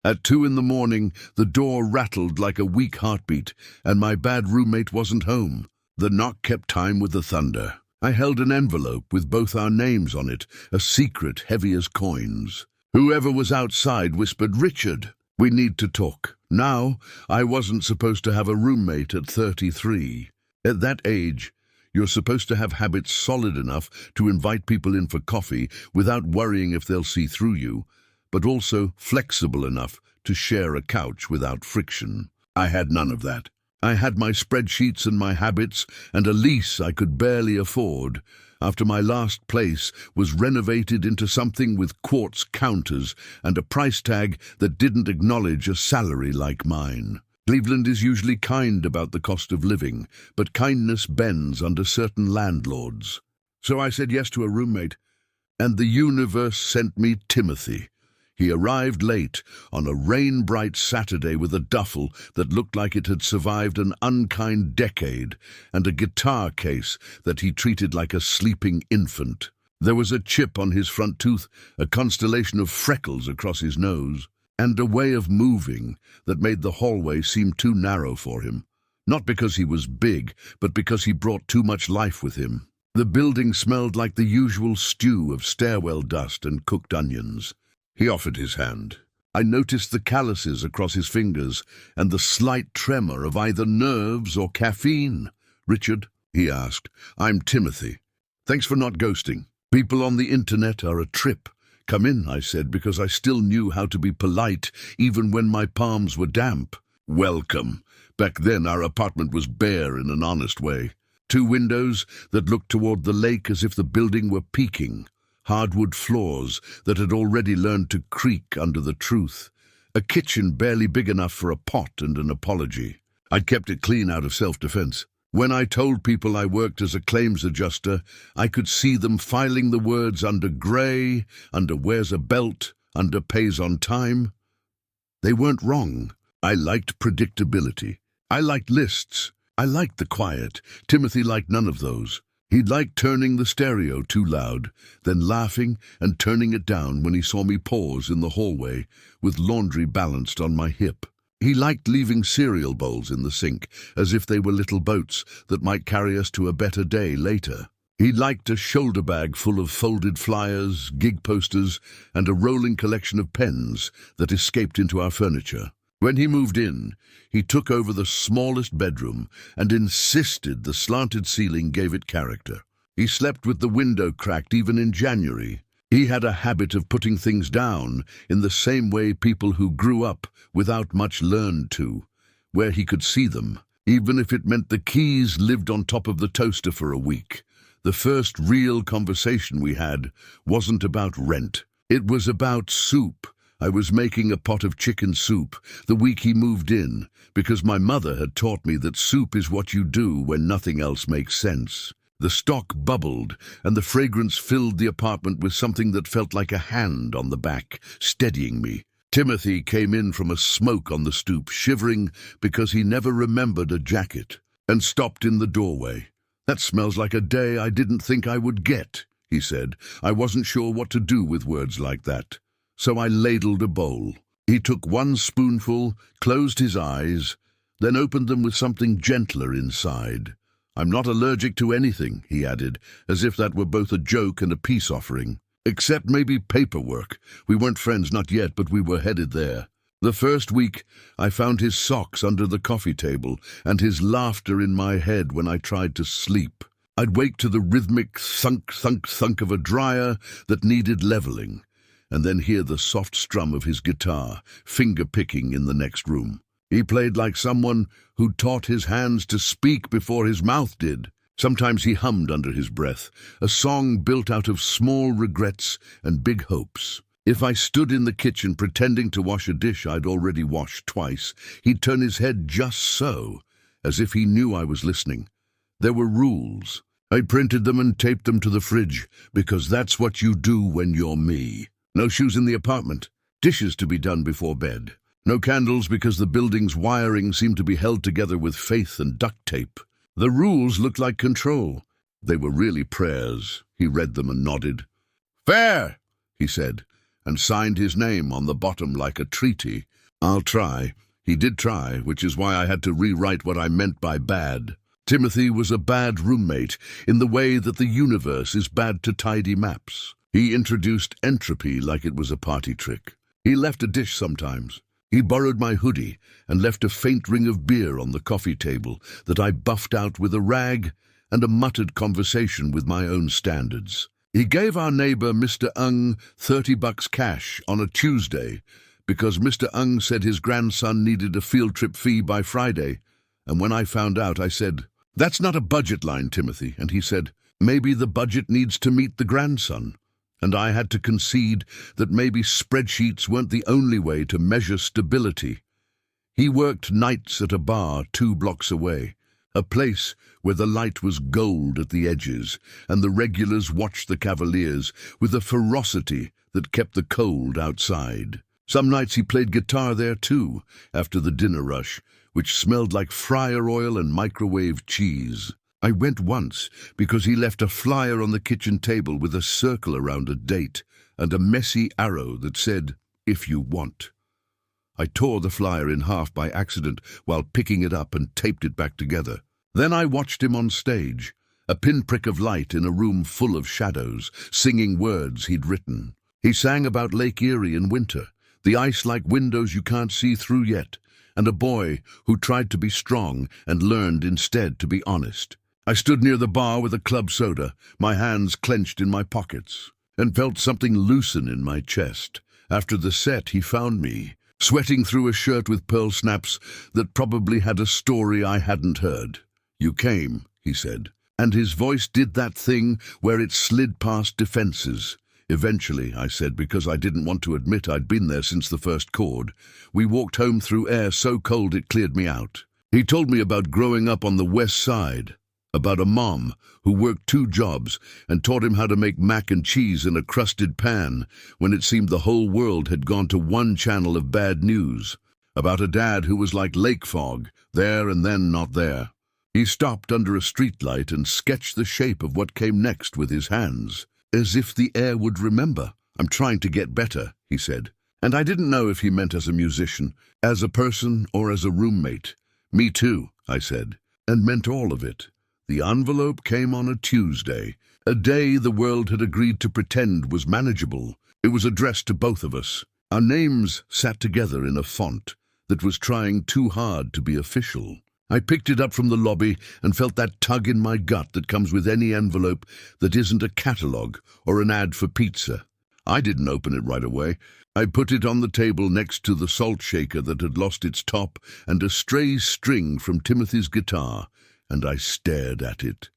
At 2 in the morning, the door rattled like a weak heartbeat, and my bad roommate wasn't home. The knock kept time with the thunder. I held an envelope with both our names on it, a secret heavy as coins. Whoever was outside whispered, "Richard, we need to talk." Now, I wasn't supposed to have a roommate at 33. At that age, you're supposed to have habits solid enough to invite people in for coffee without worrying if they'll see through you, but also flexible enough to share a couch without friction. I had none of that. I had my spreadsheets and my habits and a lease I could barely afford after my last place was renovated into something with quartz counters and a price tag that didn't acknowledge a salary like mine. Cleveland is usually kind about the cost of living, but kindness bends under certain landlords. So I said yes to a roommate, and the universe sent me Timothy. He arrived late on a rain-bright Saturday with a duffel that looked like it had survived an unkind decade and a guitar case that he treated like a sleeping infant. There was a chip on his front tooth, a constellation of freckles across his nose, and a way of moving that made the hallway seem too narrow for him. Not because he was big, but because he brought too much life with him. The building smelled like the usual stew of stairwell dust and cooked onions. He offered his hand. I noticed the calluses across his fingers and the slight tremor of either nerves or caffeine. "Richard," he asked, "I'm Timothy. Thanks for not ghosting. People on the internet are a trip." "Come in," I said, because I still knew how to be polite even when my palms were damp. "Welcome." Back then our apartment was bare in an honest way. 2 windows that looked toward the lake as if the building were peeking. Hardwood floors that had already learned to creak under the truth. A kitchen barely big enough for a pot and an apology. I'd kept it clean out of self-defense. When I told people I worked as a claims adjuster, I could see them filing the words under gray, under wears a belt, under pays on time. They weren't wrong. I liked predictability. I liked lists. I liked the quiet. Timothy liked none of those. He liked turning the stereo too loud, then laughing and turning it down when he saw me pause in the hallway with laundry balanced on my hip. He liked leaving cereal bowls in the sink as if they were little boats that might carry us to a better day later. He liked a shoulder bag full of folded flyers, gig posters, and a rolling collection of pens that escaped into our furniture. When he moved in, he took over the smallest bedroom and insisted the slanted ceiling gave it character. He slept with the window cracked even in January. He had a habit of putting things down in the same way people who grew up without much learned to, where he could see them, even if it meant the keys lived on top of the toaster for a week. The first real conversation we had wasn't about rent. It was about soup. I was making a pot of chicken soup the week he moved in because my mother had taught me that soup is what you do when nothing else makes sense. The stock bubbled, and the fragrance filled the apartment with something that felt like a hand on the back, steadying me. Timothy came in from a smoke on the stoop, shivering because he never remembered a jacket, and stopped in the doorway. "That smells like a day I didn't think I would get," he said. I wasn't sure what to do with words like that. So I ladled a bowl. He took 1 spoonful, closed his eyes, then opened them with something gentler inside. "I'm not allergic to anything," he added, as if that were both a joke and a peace offering. "Except maybe paperwork. We weren't friends, not yet, but we were headed there." The first week, I found his socks under the coffee table and his laughter in my head when I tried to sleep. I'd wake to the rhythmic thunk, thunk, thunk of a dryer that needed leveling, and then hear the soft strum of his guitar, finger-picking in the next room. He played like someone who'd taught his hands to speak before his mouth did. Sometimes he hummed under his breath, a song built out of small regrets and big hopes. If I stood in the kitchen pretending to wash a dish I'd already washed twice, he'd turn his head just so, as if he knew I was listening. There were rules. I printed them and taped them to the fridge, because that's what you do when you're me. No shoes in the apartment. Dishes to be done before bed. No candles because the building's wiring seemed to be held together with faith and duct tape. The rules looked like control. They were really prayers. He read them and nodded. "Fair," he said, and signed his name on the bottom like a treaty. I'll try. He did try, which is why I had to rewrite what I meant by bad. Timothy was a bad roommate in the way that the universe is bad to tidy maps. He introduced entropy like it was a party trick. He left a dish sometimes. He borrowed my hoodie and left a faint ring of beer on the coffee table that I buffed out with a rag and a muttered conversation with my own standards. He gave our neighbor Mr. Ung $30 cash on a Tuesday because Mr. Ung said his grandson needed a field trip fee by Friday. And when I found out, I said, "That's not a budget line, Timothy." And he said, "Maybe the budget needs to meet the grandson." And I had to concede that maybe spreadsheets weren't the only way to measure stability. He worked nights at a bar 2 blocks away, a place where the light was gold at the edges, and the regulars watched the Cavaliers with a ferocity that kept the cold outside. Some nights he played guitar there too, after the dinner rush, which smelled like fryer oil and microwave cheese. I went once because he left a flyer on the kitchen table with a circle around a date and a messy arrow that said, "If you want." I tore the flyer in half by accident while picking it up and taped it back together. Then I watched him on stage, a pinprick of light in a room full of shadows, singing words he'd written. He sang about Lake Erie in winter, the ice like windows you can't see through yet, and a boy who tried to be strong and learned instead to be honest. I stood near the bar with a club soda, my hands clenched in my pockets, and felt something loosen in my chest. After the set, he found me, sweating through a shirt with pearl snaps that probably had a story I hadn't heard. "You came," he said, and his voice did that thing where it slid past defenses. "Eventually," I said, because I didn't want to admit I'd been there since the first chord. "We walked home through air so cold it cleared me out." He told me about growing up on the West Side, about a mom who worked 2 jobs and taught him how to make mac and cheese in a crusted pan when it seemed the whole world had gone to one channel of bad news, about a dad who was like lake fog, there and then not there. He stopped under a streetlight and sketched the shape of what came next with his hands, as if the air would remember. "I'm trying to get better," he said. And I didn't know if he meant as a musician, as a person, or as a roommate. "Me too," I said, and meant all of it. The envelope came on a Tuesday, a day the world had agreed to pretend was manageable. It was addressed to both of us. Our names sat together in a font that was trying too hard to be official. I picked it up from the lobby and felt that tug in my gut that comes with any envelope that isn't a catalogue or an ad for pizza. I didn't open it right away. I put it on the table next to the salt shaker that had lost its top and a stray string from Timothy's guitar, and I stared at it.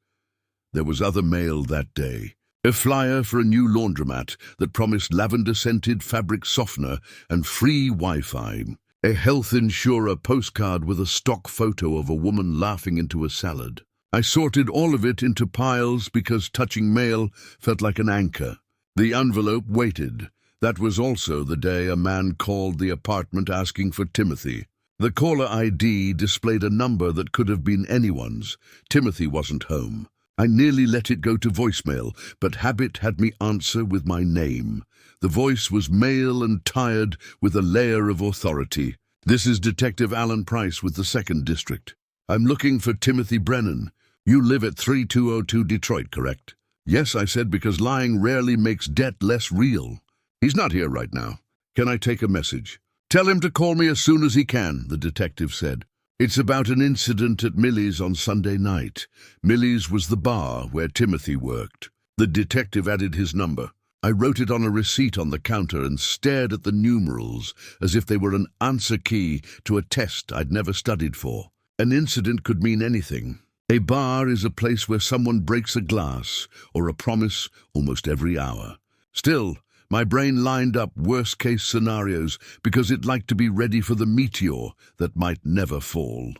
There was other mail that day. A flyer for a new laundromat that promised lavender-scented fabric softener and free Wi-Fi. A health insurer postcard with a stock photo of a woman laughing into a salad. I sorted all of it into piles because touching mail felt like an anchor. The envelope waited. That was also the day a man called the apartment asking for Timothy. The caller ID displayed a number that could have been anyone's. Timothy wasn't home. I nearly let it go to voicemail, but habit had me answer with my name. The voice was male and tired, with a layer of authority. "This is Detective Alan Price with the 2nd District. I'm looking for Timothy Brennan. You live at 3202 Detroit, correct?" "Yes," I said, because lying rarely makes debt less real. "He's not here right now. Can I take a message?" "Tell him to call me as soon as he can," the detective said. "It's about an incident at Millie's on Sunday night." Millie's was the bar where Timothy worked. The detective added his number. I wrote it on a receipt on the counter and stared at the numerals as if they were an answer key to a test I'd never studied for. An incident could mean anything. A bar is a place where someone breaks a glass or a promise almost every hour. Still, my brain lined up worst-case scenarios because it liked to be ready for the meteor that might never fall.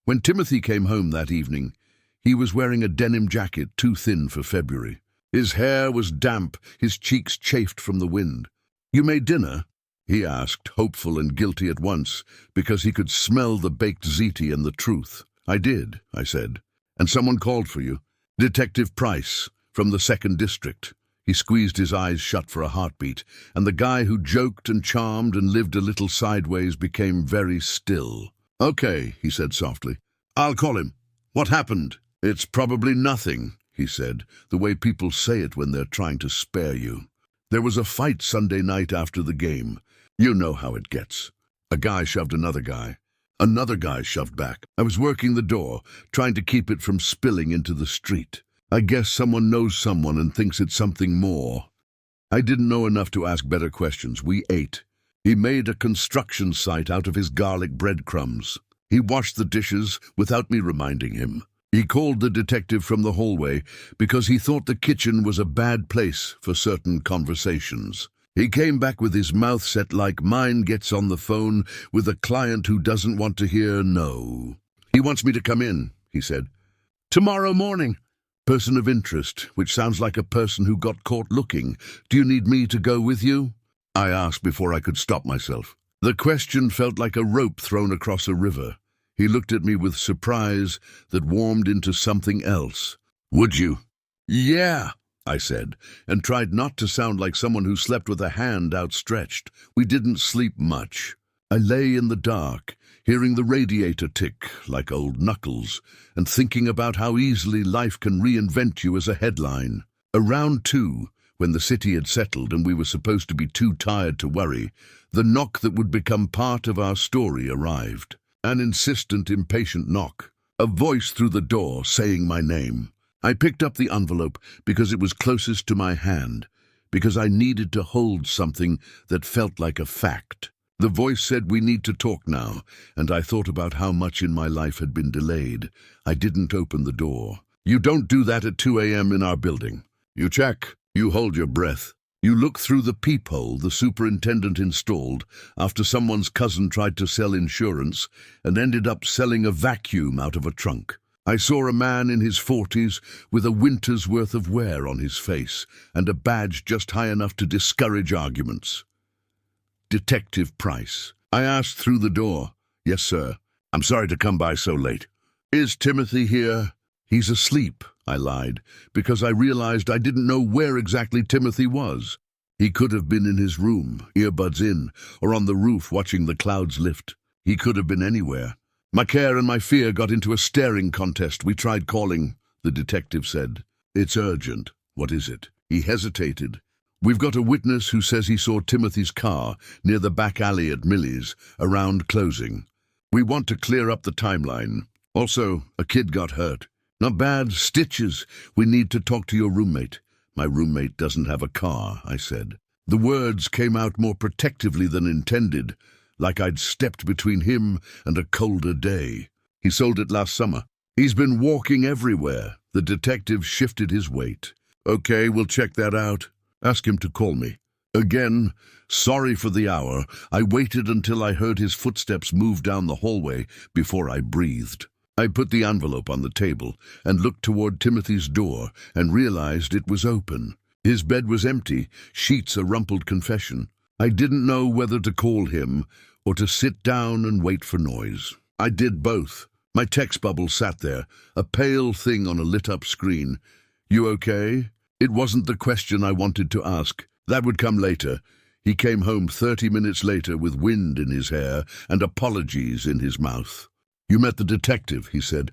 When Timothy came home that evening, he was wearing a denim jacket too thin for February. His hair was damp, his cheeks chafed from the wind. "You made dinner?" he asked, hopeful and guilty at once, because he could smell the baked ziti and the truth. "I did," I said. "And someone called for you?" "Detective Price, from the 2nd District. He squeezed his eyes shut for a heartbeat, and the guy who joked and charmed and lived a little sideways became very still. "Okay," he said softly. "I'll call him. What happened?" "It's probably nothing," he said, the way people say it when they're trying to spare you. "There was a fight Sunday night after the game. You know how it gets. A guy shoved another guy. Another guy shoved back. I was working the door, trying to keep it from spilling into the street. I guess someone knows someone and thinks it's something more. I didn't know enough to ask better questions. We ate. He made a construction site out of his garlic breadcrumbs. He washed the dishes without me reminding him. He called the detective from the hallway because he thought the kitchen was a bad place for certain conversations. He came back with his mouth set like mine gets on the phone with a client who doesn't want to hear no. "He wants me to come in," he said. "Tomorrow morning." "Person of interest," which sounds like a person who got caught looking. "Do you need me to go with you?" I asked before I could stop myself. The question felt like a rope thrown across a river. He looked at me with surprise that warmed into something else. "Would you?" "Yeah," I said, and tried not to sound like someone who slept with a hand outstretched. We didn't sleep much. I lay in the dark, hearing the radiator tick like old knuckles, and thinking about how easily life can reinvent you as a headline. Around 2, when the city had settled and we were supposed to be too tired to worry, the knock that would become part of our story arrived. An insistent, impatient knock. A voice through the door saying my name. I picked up the envelope because it was closest to my hand, because I needed to hold something that felt like a fact. The voice said, "We need to talk now," and I thought about how much in my life had been delayed. I didn't open the door. "You don't do that at 2 a.m. in our building. You check. You hold your breath. You look through the peephole the superintendent installed after someone's cousin tried to sell insurance and ended up selling a vacuum out of a trunk. I saw a man in his 40s with a winter's worth of wear on his face and a badge just high enough to discourage arguments. Detective Price. I asked through the door. "Yes, sir. I'm sorry to come by so late." "Is Timothy here?" "He's asleep," I lied, because I realized I didn't know where exactly Timothy was. He could have been in his room, earbuds in, or on the roof watching the clouds lift. He could have been anywhere. My care and my fear got into a staring contest. "We tried calling," the detective said. "It's urgent." "What is it?" He hesitated. "We've got a witness who says he saw Timothy's car near the back alley at Millie's around closing. We want to clear up the timeline. Also, a kid got hurt. Not bad, stitches. We need to talk to your roommate." "My roommate doesn't have a car," I said. The words came out more protectively than intended, like I'd stepped between him and a colder day. "He sold it last summer. He's been walking everywhere." The detective shifted his weight. "Okay, we'll check that out. Ask him to call me." Again, sorry for the hour, I waited until I heard his footsteps move down the hallway before I breathed. I put the envelope on the table and looked toward Timothy's door and realized it was open. His bed was empty, sheets a rumpled confession. I didn't know whether to call him or to sit down and wait for noise. I did both. My text bubble sat there, a pale thing on a lit-up screen. "You okay?" It wasn't the question I wanted to ask. That would come later. He came home 30 minutes later with wind in his hair and apologies in his mouth. "You met the detective," he said.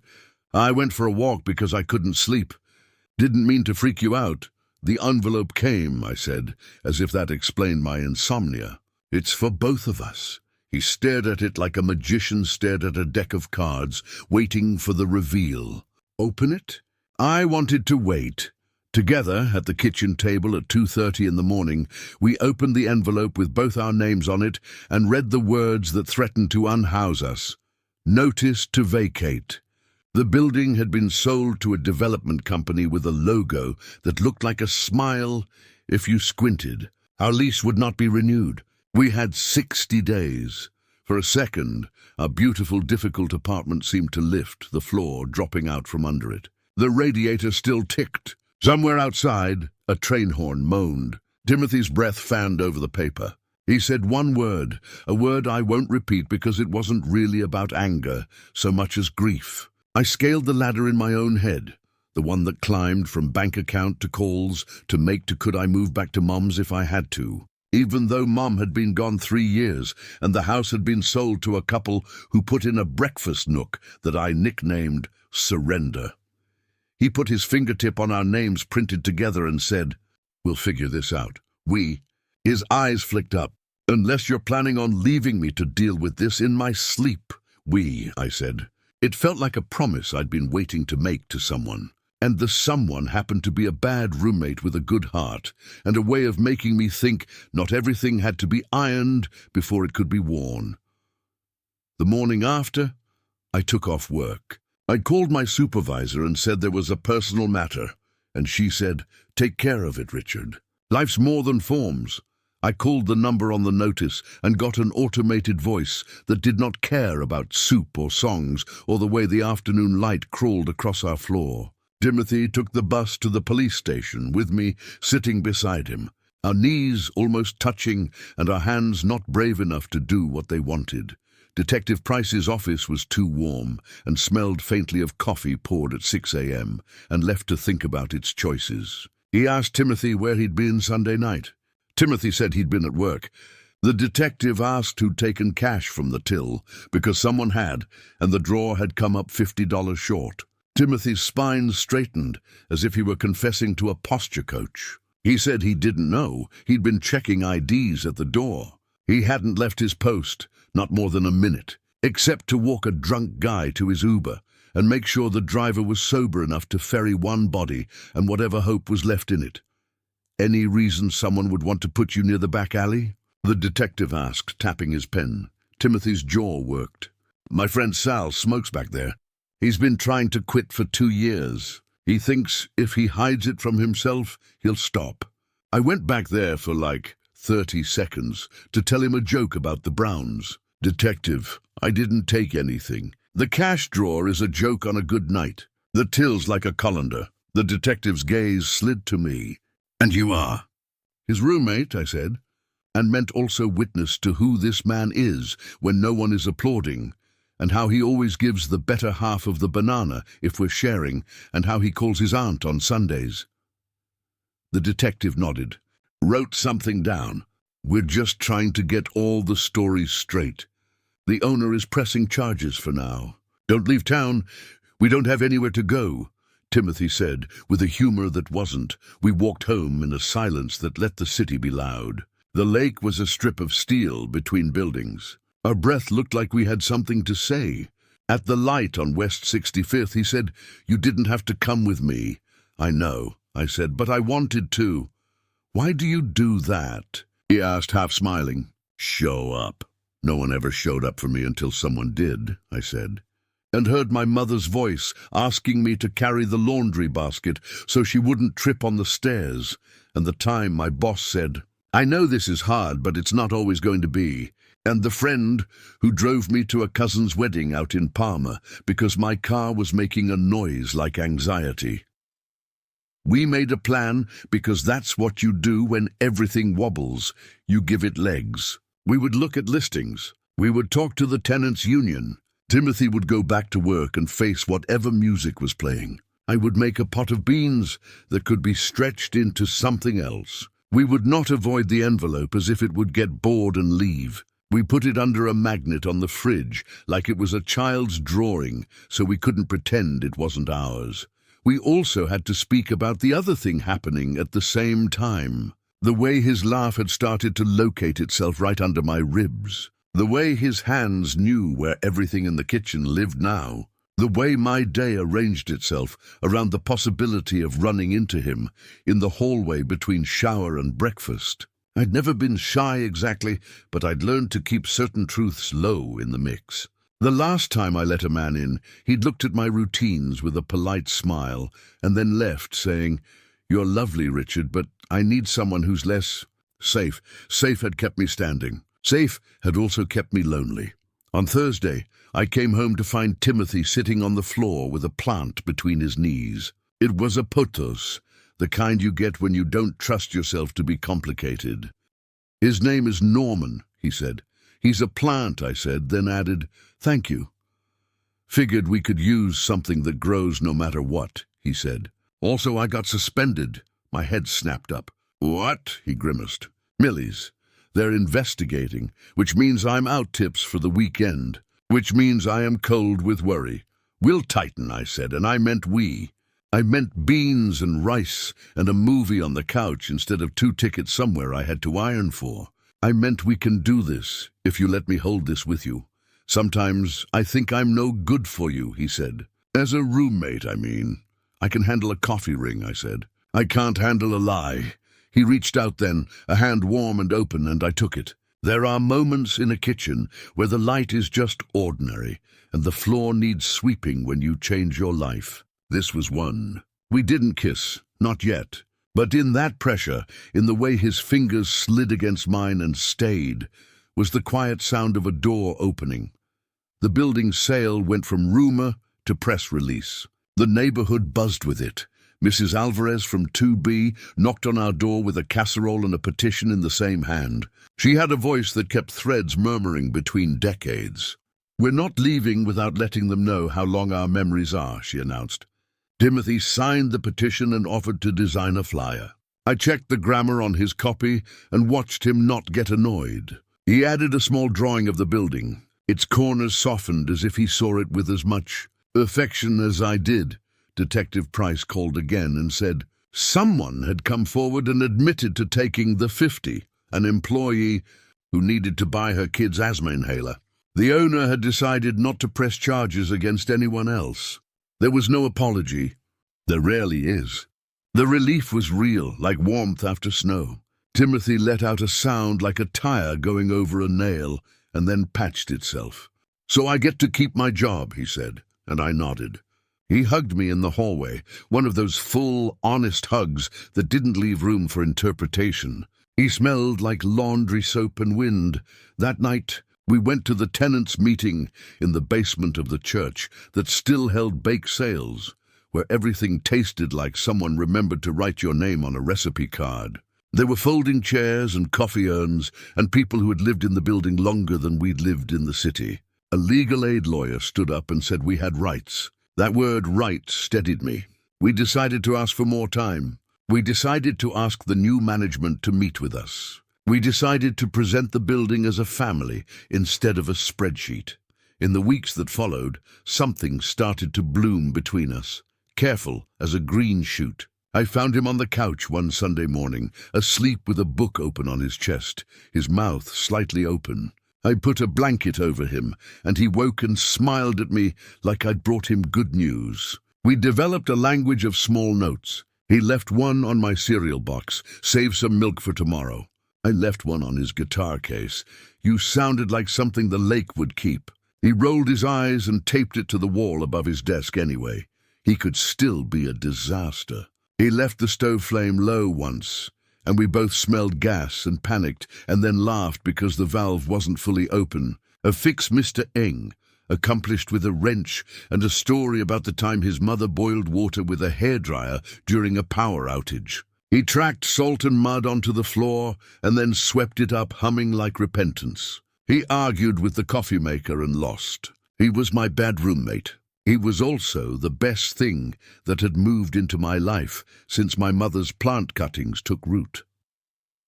"I went for a walk because I couldn't sleep. Didn't mean to freak you out." "The envelope came," I said, as if that explained my insomnia. "It's for both of us." He stared at it like a magician stared at a deck of cards, waiting for the reveal. "Open it?" I wanted to wait. Together, at the kitchen table at 2:30 in the morning, we opened the envelope with both our names on it and read the words that threatened to unhouse us. Notice to vacate. The building had been sold to a development company with a logo that looked like a smile if you squinted. Our lease would not be renewed. We had 60 days. For a second, our beautiful, difficult apartment seemed to lift, the floor dropping out from under it. The radiator still ticked. Somewhere outside, a train horn moaned. Timothy's breath fanned over the paper. He said one word, a word I won't repeat because it wasn't really about anger so much as grief. I scaled the ladder in my own head. The one that climbed from bank account to calls to make to could I move back to Mom's if I had to. Even though Mom had been gone 3 years and the house had been sold to a couple who put in a breakfast nook that I nicknamed Surrender. He put his fingertip on our names printed together and said, "We'll figure this out. We." His eyes flicked up. "Unless you're planning on leaving me to deal with this in my sleep." "We," I said. It felt like a promise I'd been waiting to make to someone. And the someone happened to be a bad roommate with a good heart and a way of making me think not everything had to be ironed before it could be worn. The morning after, I took off work. I called my supervisor and said there was a personal matter, and she said, "Take care of it, Richard. Life's more than forms." I called the number on the notice and got an automated voice that did not care about soup or songs or the way the afternoon light crawled across our floor. Timothy took the bus to the police station with me sitting beside him, our knees almost touching and our hands not brave enough to do what they wanted. Detective Price's office was too warm and smelled faintly of coffee poured at 6 a.m. and left to think about its choices. He asked Timothy where he'd been Sunday night. Timothy said he'd been at work. The detective asked who'd taken cash from the till, because someone had, and the drawer had come up $50 short. Timothy's spine straightened, as if he were confessing to a posture coach. He said he didn't know. He'd been checking IDs at the door. He hadn't left his post, not more than a minute, except to walk a drunk guy to his Uber and make sure the driver was sober enough to ferry one body and whatever hope was left in it. "Any reason someone would want to put you near the back alley?" the detective asked, tapping his pen. Timothy's jaw worked. "My friend Sal smokes back there. He's been trying to quit for 2 years. He thinks if he hides it from himself, he'll stop." I went back there for like 30 seconds to tell him a joke about the Browns. "Detective, I didn't take anything. The cash drawer is a joke on a good night. The till's like a colander." The detective's gaze slid to me. "And you are?" "His roommate," I said, and meant also witness to who this man is when no one is applauding, and how he always gives the better half of the banana if we're sharing, and how he calls his aunt on Sundays. The detective nodded. "Wrote something down. We're just trying to get all the stories straight. The owner is pressing charges for now. Don't leave town. We don't have anywhere to go," Timothy said, with a humor that wasn't. We walked home in a silence that let the city be loud. The lake was a strip of steel between buildings. Our breath looked like we had something to say. At the light on West 65th, he said, "You didn't have to come with me." "I know," I said, "but I wanted to." "Why do you do that?" he asked, half smiling. "Show up." "No one ever showed up for me until someone did," I said, and heard my mother's voice asking me to carry the laundry basket so she wouldn't trip on the stairs, and the time my boss said, "I know this is hard, but it's not always going to be," and the friend who drove me to a cousin's wedding out in Palma because my car was making a noise like anxiety. We made a plan because that's what you do when everything wobbles. You give it legs. We would look at listings. We would talk to the tenants' union. Timothy would go back to work and face whatever music was playing. I would make a pot of beans that could be stretched into something else. We would not avoid the envelope as if it would get bored and leave. We put it under a magnet on the fridge like it was a child's drawing, so we couldn't pretend it wasn't ours. We also had to speak about the other thing happening at the same time. The way his laugh had started to locate itself right under my ribs. The way his hands knew where everything in the kitchen lived now. The way my day arranged itself around the possibility of running into him in the hallway between shower and breakfast. I'd never been shy exactly, but I'd learned to keep certain truths low in the mix. The last time I let a man in, he'd looked at my routines with a polite smile and then left, saying, "You're lovely, Richard, but I need someone who's less safe." Safe had kept me standing. Safe had also kept me lonely. On Thursday, I came home to find Timothy sitting on the floor with a plant between his knees. It was a pothos, the kind you get when you don't trust yourself to be complicated. "His name is Norman," he said. "He's a plant," I said, then added, "Thank you." Figured we could use something that grows no matter what, he said. Also, I got suspended. My head snapped up. What? He grimaced. Millies. They're investigating, which means I'm out tips for the weekend, which means I am cold with worry. We'll tighten, I said, and I meant we. I meant beans and rice and a movie on the couch instead of 2 tickets somewhere I had to iron for. I meant we can do this if you let me hold this with you. Sometimes I think I'm no good for you, he said. As a roommate, I mean. I can handle a coffee ring, I said. I can't handle a lie. He reached out then, a hand warm and open, and I took it. There are moments in a kitchen where the light is just ordinary, and the floor needs sweeping when you change your life. This was one. We didn't kiss, not yet. But in that pressure, in the way his fingers slid against mine and stayed, was the quiet sound of a door opening. The building's sale went from rumor to press release. The neighborhood buzzed with it. Mrs. Alvarez from 2B knocked on our door with a casserole and a petition in the same hand. She had a voice that kept threads murmuring between decades. We're not leaving without letting them know how long our memories are, she announced. Timothy signed the petition and offered to design a flyer. I checked the grammar on his copy and watched him not get annoyed. He added a small drawing of the building. Its corners softened as if he saw it with as much affection as I did. Detective Price called again and said, someone had come forward and admitted to taking the 50, an employee who needed to buy her kid's asthma inhaler. The owner had decided not to press charges against anyone else. There was no apology. There rarely is. The relief was real, like warmth after snow. Timothy let out a sound like a tire going over a nail and then patched itself. So I get to keep my job, he said, and I nodded. He hugged me in the hallway, one of those full, honest hugs that didn't leave room for interpretation. He smelled like laundry soap and wind. That night, we went to the tenants' meeting in the basement of the church that still held bake sales, where everything tasted like someone remembered to write your name on a recipe card. There were folding chairs and coffee urns and people who had lived in the building longer than we'd lived in the city. A legal aid lawyer stood up and said we had rights. That word rights steadied me. We decided to ask for more time. We decided to ask the new management to meet with us. We decided to present the building as a family instead of a spreadsheet. In the weeks that followed, something started to bloom between us, careful as a green shoot. I found him on the couch one Sunday morning, asleep with a book open on his chest, his mouth slightly open. I put a blanket over him, and he woke and smiled at me like I'd brought him good news. We developed a language of small notes. He left one on my cereal box, save some milk for tomorrow. I left one on his guitar case. You sounded like something the lake would keep. He rolled his eyes and taped it to the wall above his desk anyway. He could still be a disaster. He left the stove flame low once, and we both smelled gas and panicked and then laughed because the valve wasn't fully open. A fix Mr. Eng, accomplished with a wrench, and a story about the time his mother boiled water with a hairdryer during a power outage. He tracked salt and mud onto the floor and then swept it up, humming like repentance. He argued with the coffee maker and lost. He was my bad roommate. He was also the best thing that had moved into my life since my mother's plant cuttings took root.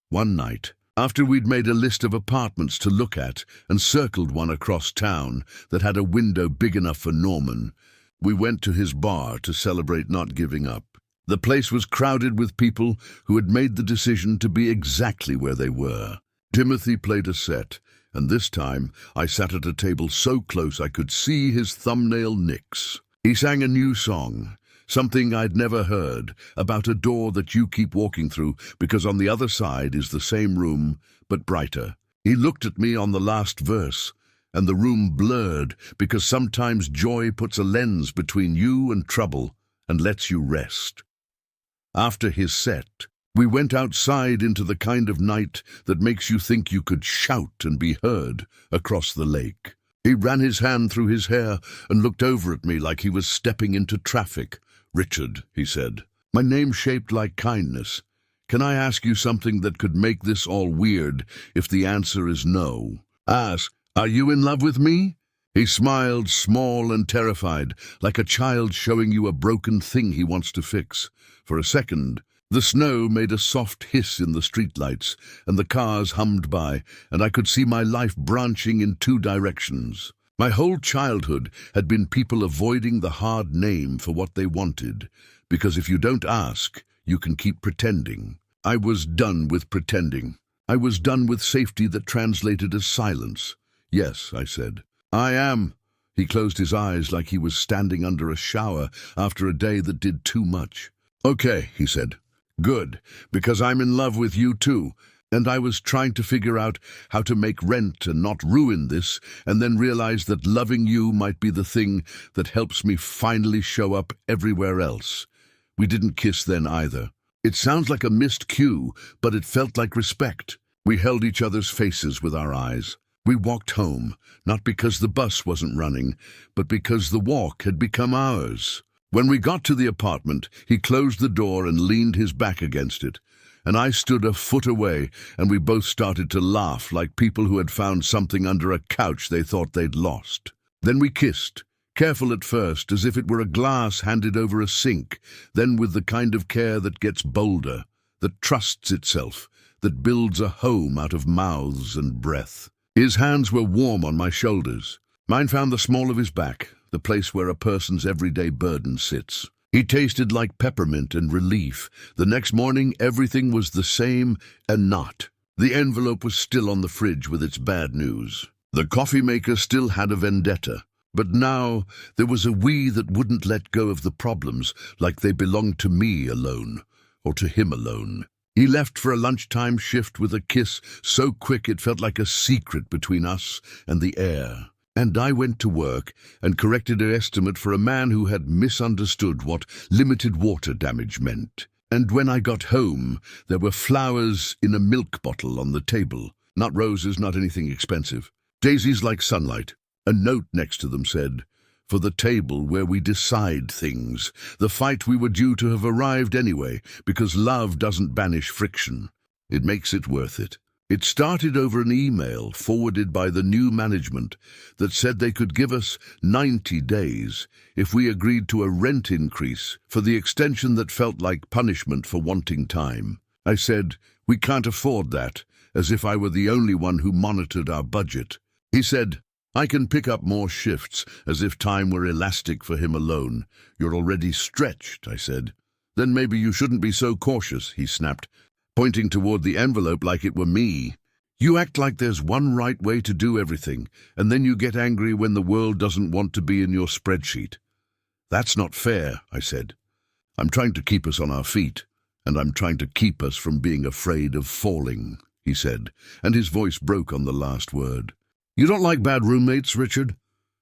One night, after we'd made a list of apartments to look at and circled one across town that had a window big enough for Norman, we went to his bar to celebrate not giving up. The place was crowded with people who had made the decision to be exactly where they were. Timothy played a set, and this time I sat at a table so close I could see his thumbnail nicks. He sang a new song, something I'd never heard, about a door that you keep walking through because on the other side is the same room, but brighter. He looked at me on the last verse, and the room blurred because sometimes joy puts a lens between you and trouble and lets you rest. After his set, we went outside into the kind of night that makes you think you could shout and be heard across the lake. He ran his hand through his hair and looked over at me like he was stepping into traffic. "Richard," he said, "my name's shaped like kindness. Can I ask you something that could make this all weird if the answer is no? Ask, are you in love with me?" He smiled, small and terrified, like a child showing you a broken thing he wants to fix. For a second, the snow made a soft hiss in the streetlights, and the cars hummed by, and I could see my life branching in two directions. My whole childhood had been people avoiding the hard name for what they wanted, because if you don't ask, you can keep pretending. I was done with pretending. I was done with safety that translated as silence. Yes, I said. I am. He closed his eyes like he was standing under a shower after a day that did too much. Okay, he said. Good, because I'm in love with you too. And I was trying to figure out how to make rent and not ruin this, and then realize that loving you might be the thing that helps me finally show up everywhere else. We didn't kiss then either. It sounds like a missed cue, but it felt like respect. We held each other's faces with our eyes. We walked home, not because the bus wasn't running, but because the walk had become ours. When we got to the apartment, he closed the door and leaned his back against it, and I stood a foot away, and we both started to laugh like people who had found something under a couch they thought they'd lost. Then we kissed, careful at first, as if it were a glass handed over a sink, then with the kind of care that gets bolder, that trusts itself, that builds a home out of mouths and breath. His hands were warm on my shoulders. Mine found the small of his back, the place where a person's everyday burden sits. He tasted like peppermint and relief. The next morning, everything was the same and not. The envelope was still on the fridge with its bad news. The coffee maker still had a vendetta. But now there was a we that wouldn't let go of the problems like they belonged to me alone, or to him alone. He left for a lunchtime shift with a kiss so quick it felt like a secret between us and the air. And I went to work and corrected an estimate for a man who had misunderstood what limited water damage meant. And when I got home, there were flowers in a milk bottle on the table. Not roses, not anything expensive. Daisies like sunlight. A note next to them said, "For the table where we decide things, the fight we were due to have arrived anyway, because love doesn't banish friction. It makes it worth it." It started over an email forwarded by the new management that said they could give us 90 days if we agreed to a rent increase for the extension that felt like punishment for wanting time. I said, "We can't afford that," as if I were the only one who monitored our budget. He said, "I can pick up more shifts," as if time were elastic for him alone. "You're already stretched," I said. "Then maybe you shouldn't be so cautious," he snapped, pointing toward the envelope like it were me. "You act like there's one right way to do everything, and then you get angry when the world doesn't want to be in your spreadsheet." "That's not fair," I said. "I'm trying to keep us on our feet, and I'm trying to keep us from being afraid of falling," he said, and his voice broke on the last word. "You don't like bad roommates, Richard?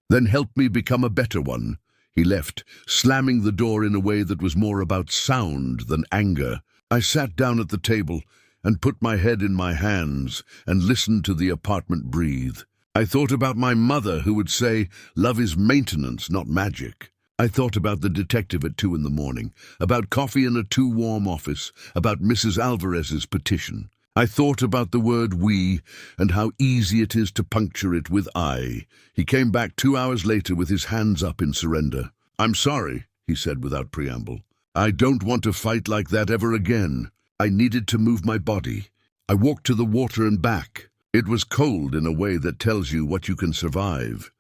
Then help me become a better one." He left, slamming the door in a way that was more about sound than anger. I sat down at the table and put my head in my hands and listened to the apartment breathe. I thought about my mother who would say, "Love is maintenance, not magic." I thought about the detective at 2 a.m, about coffee in a too-warm office, about Mrs. Alvarez's petition. I thought about the word we and how easy it is to puncture it with I. He came back 2 hours later with his hands up in surrender. "I'm sorry," he said without preamble. "I don't want to fight like that ever again." I needed to move my body. I walked to the water and back. It was cold in a way that tells you what you can survive.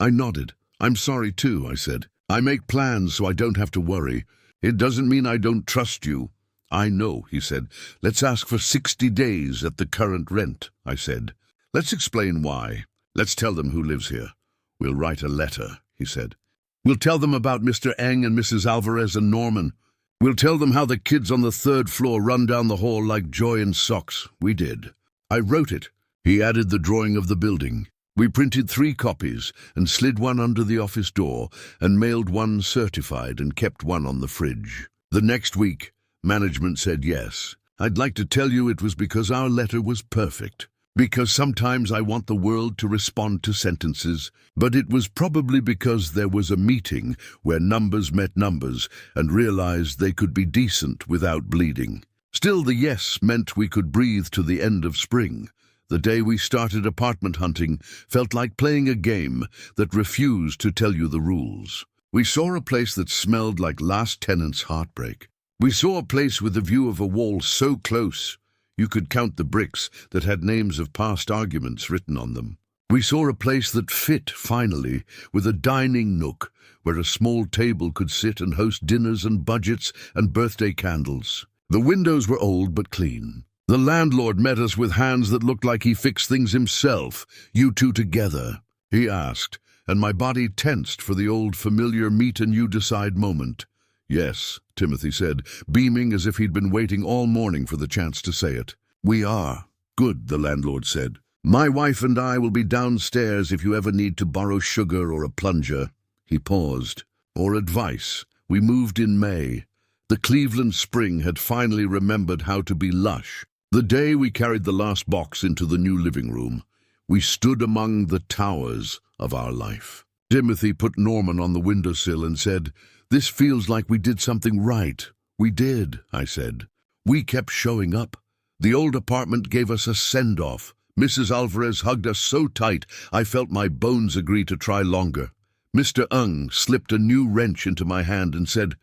I nodded. "I'm sorry too," I said. "I make plans so I don't have to worry. It doesn't mean I don't trust you." "I know," he said. "Let's ask for 60 days at the current rent," I said. "Let's explain why. Let's tell them who lives here. We'll write a letter," he said. "We'll tell them about Mr. Eng and Mrs. Alvarez and Norman. We'll tell them how the kids on the 3rd floor run down the hall like joy in socks." We did. I wrote it. He added the drawing of the building. We printed 3 copies and slid one under the office door and mailed one certified and kept one on the fridge. The next week, management said yes. I'd like to tell you it was because our letter was perfect. Because sometimes I want the world to respond to sentences, but it was probably because there was a meeting where numbers met numbers and realized they could be decent without bleeding. Still, the yes meant we could breathe to the end of spring, The day we started apartment hunting felt like playing a game that refused to tell you the rules. We saw a place that smelled like last tenant's heartbreak. We saw a place with a view of a wall so close you could count the bricks that had names of past arguments written on them. We saw a place that fit, finally, with a dining nook where a small table could sit and host dinners and budgets and birthday candles. The windows were old but clean. The landlord met us with hands that looked like he fixed things himself. "You two together?" he asked, and my body tensed for the old familiar meet and you decide moment. "Yes," Timothy said, beaming as if he'd been waiting all morning for the chance to say it. "We are." "Good," the landlord said. "My wife and I will be downstairs if you ever need to borrow sugar or a plunger." He paused. "Or advice." We moved in May. The Cleveland spring had finally remembered how to be lush. The day we carried the last box into the new living room, we stood among the towers of our life. Timothy put Norman on the windowsill and said, "This feels like we did something right." "We did," I said. "We kept showing up. The old apartment gave us a send-off. Mrs. Alvarez hugged us so tight I felt my bones agree to try longer. Mr. Ung slipped a new wrench into my hand and said,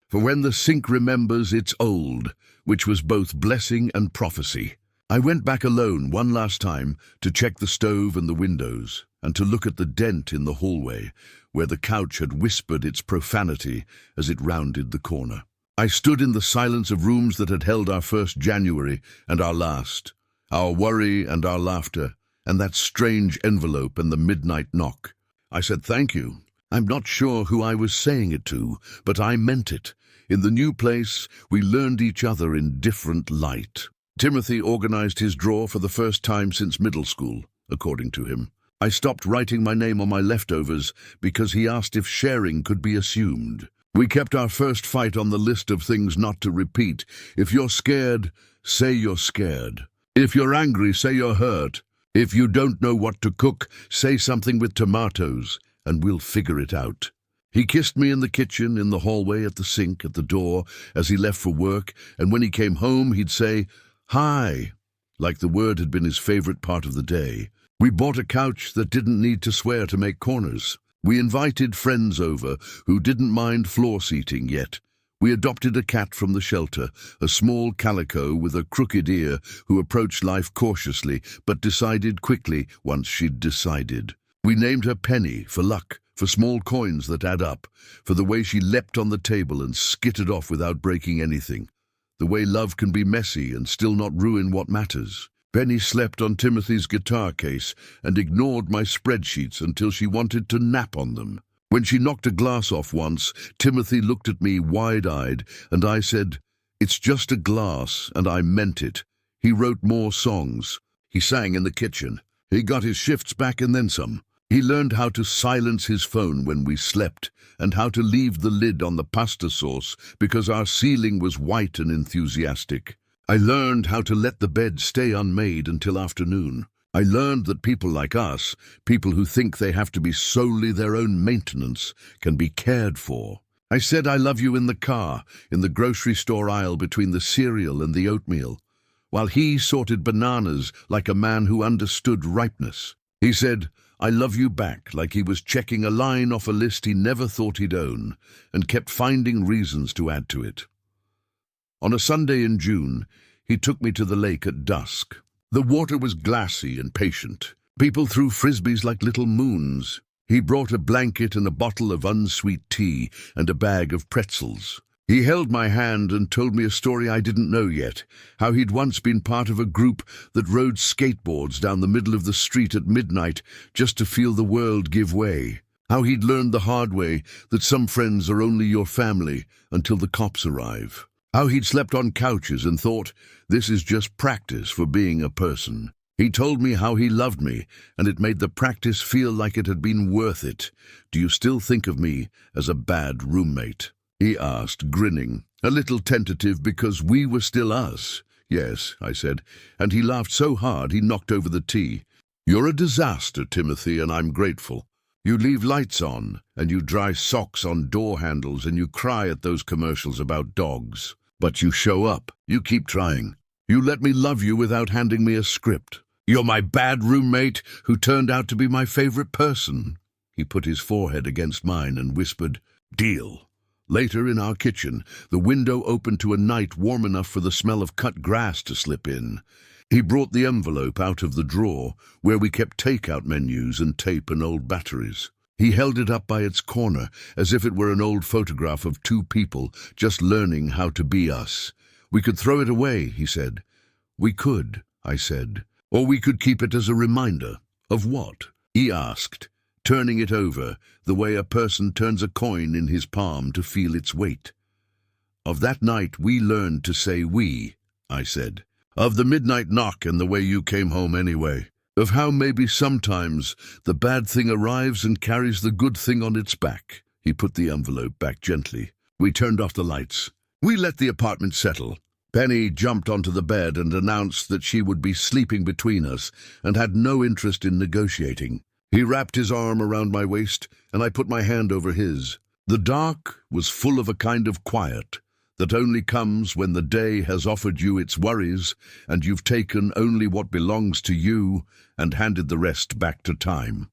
'For when the sink remembers, it's old,' which was both blessing and prophecy. I went back alone one last time to check the stove and the windows, and to look at the dent in the hallway, where the couch had whispered its profanity as it rounded the corner. I stood in the silence of rooms that had held our first January and our last, our worry and our laughter, and that strange envelope and the midnight knock. I said thank you. I'm not sure who I was saying it to, but I meant it. In the new place, we learned each other in different light. Timothy organized his drawer for the first time since middle school, according to him. I stopped writing my name on my leftovers because he asked if sharing could be assumed. We kept our first fight on the list of things not to repeat. If you're scared, say you're scared. If you're angry, say you're hurt. If you don't know what to cook, say something with tomatoes, and we'll figure it out. He kissed me in the kitchen, in the hallway, at the sink, at the door, as he left for work, and when he came home, he'd say, "Hi," like the word had been his favorite part of the day. We bought a couch that didn't need to swear to make corners. We invited friends over who didn't mind floor seating yet. We adopted a cat from the shelter, a small calico with a crooked ear who approached life cautiously but decided quickly once she'd decided. We named her Penny for luck, for small coins that add up, for the way she leapt on the table and skittered off without breaking anything, the way love can be messy and still not ruin what matters. Penny slept on Timothy's guitar case and ignored my spreadsheets until she wanted to nap on them. When she knocked a glass off once, Timothy looked at me wide-eyed, and I said, "It's just a glass," and I meant it. He wrote more songs. He sang in the kitchen. He got his shifts back and then some. He learned how to silence his phone when we slept, and how to leave the lid on the pasta sauce because our ceiling was white and enthusiastic. I learned how to let the bed stay unmade until afternoon. I learned that people like us, people who think they have to be solely their own maintenance, can be cared for. I said I love you in the car, in the grocery store aisle between the cereal and the oatmeal, while he sorted bananas like a man who understood ripeness. He said, "I love you back," like he was checking a line off a list he never thought he'd own, and kept finding reasons to add to it. On a Sunday in June, he took me to the lake at dusk. The water was glassy and patient. People threw frisbees like little moons. He brought a blanket and a bottle of unsweet tea and a bag of pretzels. He held my hand and told me a story I didn't know yet, how he'd once been part of a group that rode skateboards down the middle of the street at midnight just to feel the world give way, how he'd learned the hard way that some friends are only your family until the cops arrive, how he'd slept on couches and thought, this is just practice for being a person. He told me how he loved me, and it made the practice feel like it had been worth it. "Do you still think of me as a bad roommate?" he asked, grinning, a little tentative because we were still us. "Yes," I said, and he laughed so hard he knocked over the tea. "You're a disaster, Timothy, and I'm grateful. You leave lights on, and you dry socks on door handles, and you cry at those commercials about dogs. But you show up. You keep trying. You let me love you without handing me a script. You're my bad roommate who turned out to be my favorite person." He put his forehead against mine and whispered, "Deal." Later, in our kitchen, the window opened to a night warm enough for the smell of cut grass to slip in. He brought the envelope out of the drawer, where we kept takeout menus and tape and old batteries. He held it up by its corner, as if it were an old photograph of two people just learning how to be us. "We could throw it away," he said. "We could," I said. "Or we could keep it as a reminder." "Of what?" he asked, turning it over, the way a person turns a coin in his palm to feel its weight. "Of that night we learned to say we," I said. "Of the midnight knock and the way you came home anyway. Of how maybe sometimes the bad thing arrives and carries the good thing on its back." He put the envelope back gently. We turned off the lights. We let the apartment settle. Penny jumped onto the bed and announced that she would be sleeping between us and had no interest in negotiating. He wrapped his arm around my waist, and I put my hand over his. The dark was full of a kind of quiet that only comes when the day has offered you its worries and you've taken only what belongs to you and handed the rest back to time.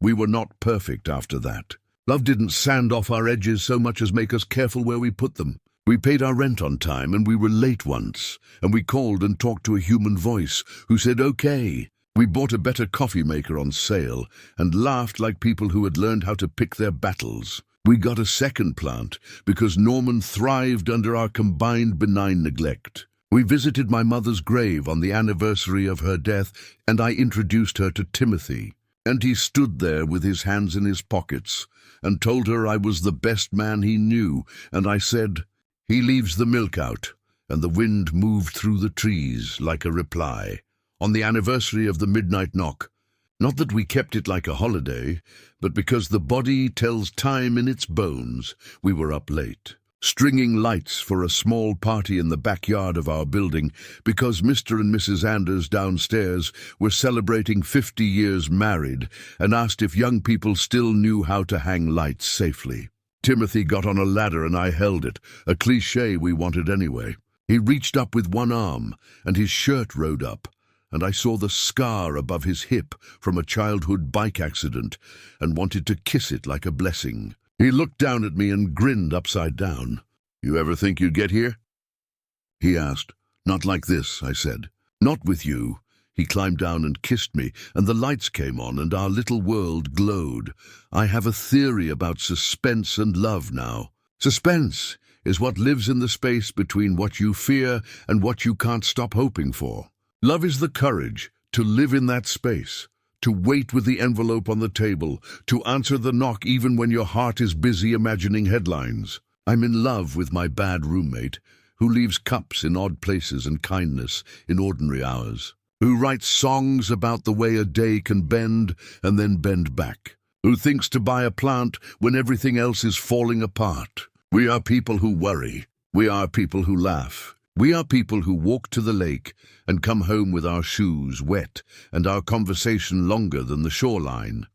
We were not perfect after that. Love didn't sand off our edges so much as make us careful where we put them. We paid our rent on time, and we were late once, and we called and talked to a human voice who said okay. We bought a better coffee maker on sale and laughed like people who had learned how to pick their battles. We got a second plant because Norman thrived under our combined benign neglect. We visited my mother's grave on the anniversary of her death, and I introduced her to Timothy. And he stood there with his hands in his pockets and told her I was the best man he knew, and I said, "He leaves the milk out," and the wind moved through the trees like a reply. On the anniversary of the midnight knock, not that we kept it like a holiday, but because the body tells time in its bones, we were up late, stringing lights for a small party in the backyard of our building, because Mr. and Mrs. Anders downstairs were celebrating 50 years married and asked if young people still knew how to hang lights safely. Timothy got on a ladder and I held it, a cliché we wanted anyway. He reached up with one arm, and his shirt rode up, and I saw the scar above his hip from a childhood bike accident and wanted to kiss it like a blessing. He looked down at me and grinned upside down. "You ever think you'd get here?" he asked. "Not like this," I said. "Not with you." He climbed down and kissed me, and the lights came on and our little world glowed. I have a theory about suspense and love now. Suspense is what lives in the space between what you fear and what you can't stop hoping for. Love is the courage to live in that space, to wait with the envelope on the table, to answer the knock even when your heart is busy imagining headlines. I'm in love with my bad roommate, who leaves cups in odd places and kindness in ordinary hours, who writes songs about the way a day can bend and then bend back, who thinks to buy a plant when everything else is falling apart. We are people who worry. We are people who laugh. We are people who walk to the lake and come home with our shoes wet and our conversation longer than the shoreline.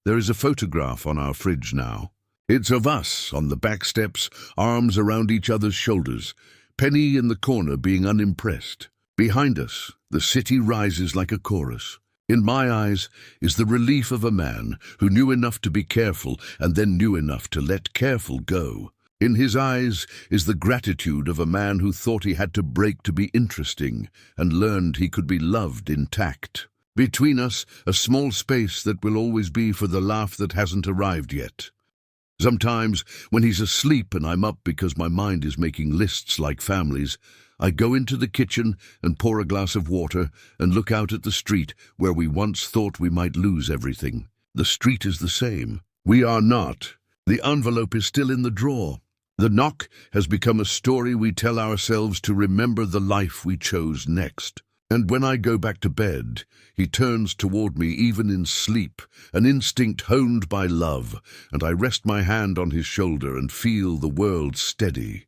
There is a photograph on our fridge now. It's of us on the back steps, arms around each other's shoulders, Penny in the corner being unimpressed. Behind us, the city rises like a chorus. In my eyes is the relief of a man who knew enough to be careful and then knew enough to let careful go. In his eyes is the gratitude of a man who thought he had to break to be interesting and learned he could be loved intact. Between us, a small space that will always be for the laugh that hasn't arrived yet. Sometimes, when he's asleep and I'm up because my mind is making lists like families, I go into the kitchen and pour a glass of water and look out at the street where we once thought we might lose everything. The street is the same. We are not. The envelope is still in the drawer. The knock has become a story we tell ourselves to remember the life we chose next. And when I go back to bed, he turns toward me even in sleep, an instinct honed by love, and I rest my hand on his shoulder and feel the world steady.